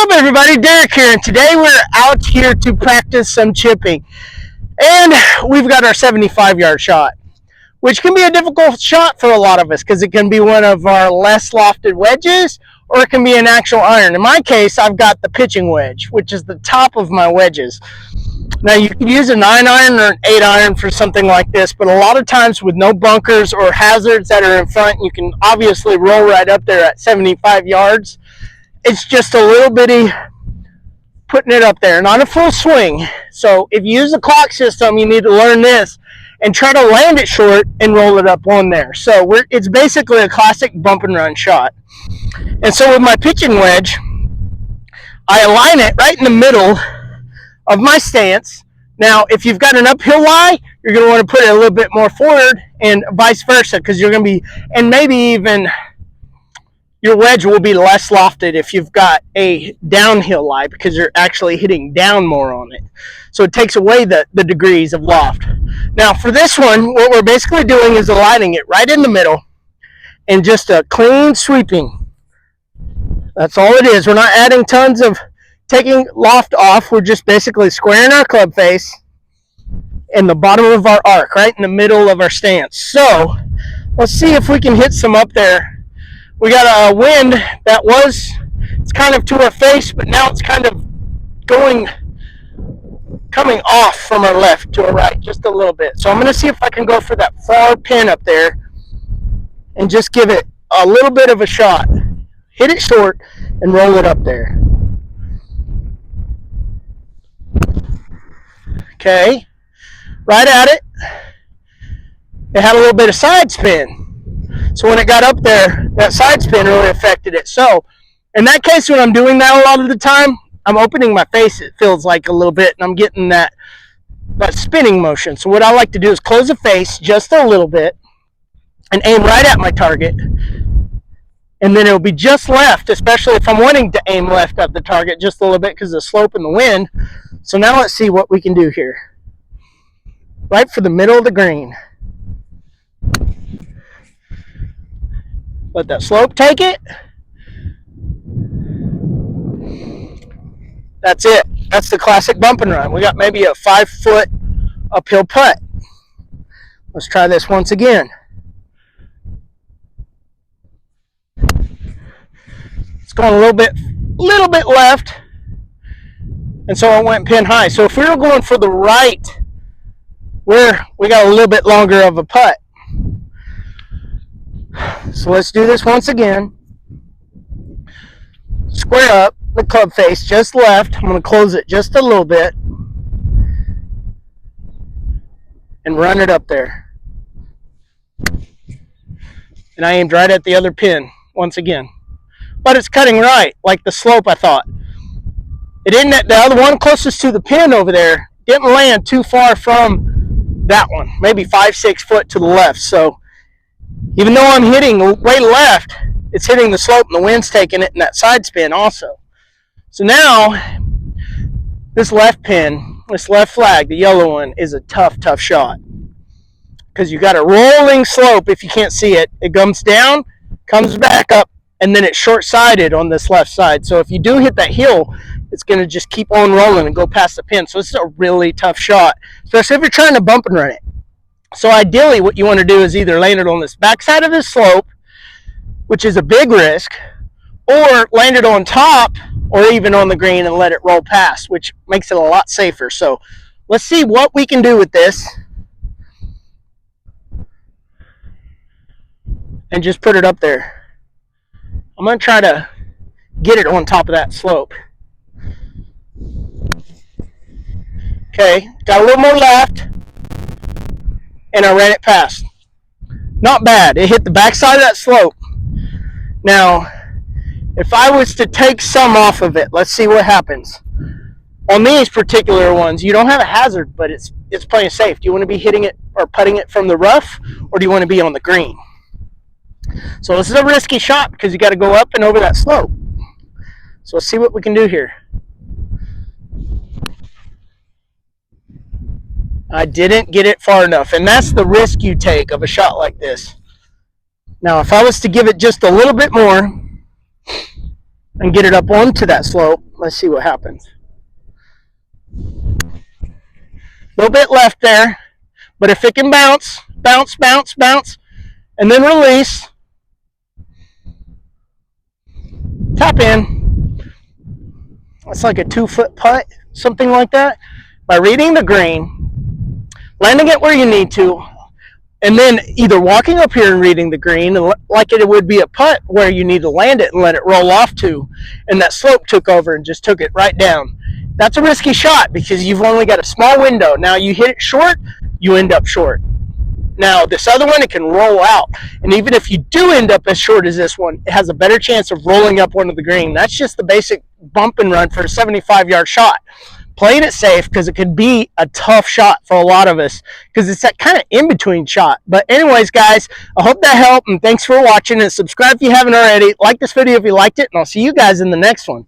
up, everybody? Derek here, and today we're out here to practice some chipping. And we've got our 75-yard shot, which can be a difficult shot for a lot of us because it can be one of our less lofted wedges, or it can be an actual iron. In my case, I've got the pitching wedge, which is the top of my wedges. Now, you can use a 9-iron or an 8-iron for something like this, but a lot of times with no bunkers or hazards that are in front, you can obviously roll right up there at 75 yards. It's just a little bitty putting it up there, not a full swing. So if you use the clock system, you need to learn this and try to land it short and roll it up on there. So it's basically a classic bump and run shot. And so with my pitching wedge, I align it right in the middle of my stance. Now, if you've got an uphill lie, you're going to want to put it a little bit more forward, and vice versa, because you're going to be, and maybe even your wedge will be less lofted if you've got a downhill lie, because you're actually hitting down more on it. So it takes away the degrees of loft. Now, for this one, what we're basically doing is aligning it right in the middle and just a clean sweeping. That's all it is. We're not adding tons of taking loft off. We're just basically squaring our club face in the bottom of our arc, right in the middle of our stance. So let's see if we can hit some up there. We got a wind that it's kind of to our face, but now it's kind of coming off from our left to our right just a little bit. So I'm going to see if I can go for that far pin up there and just give it a little bit of a shot. Hit it short and roll it up there. Okay, right at it. It had a little bit of side spin. So when it got up there, that side spin really affected it. So in that case, when I'm doing that a lot of the time, I'm opening my face, it feels like a little bit, and I'm getting that spinning motion. So what I like to do is close the face just a little bit and aim right at my target. And then it'll be just left, especially if I'm wanting to aim left at the target just a little bit because of the slope and the wind. So now let's see what we can do here. Right for the middle of the green. Let that slope take it. That's it. That's the classic bump and run. We got maybe a 5-foot uphill putt. Let's try this once again. It's going a little bit left. And so I went pin high. So if we were going for the right, we got a little bit longer of a putt. So let's do this once again. Square up the club face just left. I'm going to close it just a little bit and run it up there. And I aimed right at the other pin once again. But it's cutting right, like the slope I thought. It didn't, the other one closest to the pin over there didn't land too far from that one. Maybe 5-6 foot to the left. So even though I'm hitting way left, it's hitting the slope and the wind's taking it and that side spin also. So now, this left pin, this left flag, the yellow one, is a tough shot. Because you got a rolling slope if you can't see it. It comes down, comes back up, and then it's short-sided on this left side. So if you do hit that hill, it's going to just keep on rolling and go past the pin. So this is a really tough shot, especially if you're trying to bump and run it. So ideally, what you want to do is either land it on this backside of this slope, which is a big risk, or land it on top or even on the green and let it roll past, which makes it a lot safer. So let's see what we can do with this and just put it up there. I'm going to try to get it on top of that slope. Okay, got a little more left. And I ran it past. Not bad. It hit the backside of that slope. Now, if I was to take some off of it, let's see what happens. On these particular ones, you don't have a hazard, but it's playing safe. Do you want to be hitting it or putting it from the rough, or do you want to be on the green? So this is a risky shot because you got to go up and over that slope. So let's see what we can do here. I didn't get it far enough, and that's the risk you take of a shot like this. Now, if I was to give it just a little bit more and get it up onto that slope, Let's see what happens. A little bit left there, but if it can bounce, bounce, bounce, bounce, and then release, tap in. That's like a 2-foot putt, something like that. By reading the green, landing it where you need to, and then either walking up here and reading the green, like it would be a putt where you need to land it and let it roll off to, and that slope took over and just took it right down. That's a risky shot because you've only got a small window. Now you hit it short, you end up short. Now this other one, it can roll out, and even if you do end up as short as this one, it has a better chance of rolling up onto the green. That's just the basic bump and run for a 75-yard shot. Playing it safe because it could be a tough shot for a lot of us because it's that kind of in-between shot. But anyways, guys, I hope that helped, and thanks for watching, and subscribe if you haven't already. Like this video if you liked it, and I'll see you guys in the next one.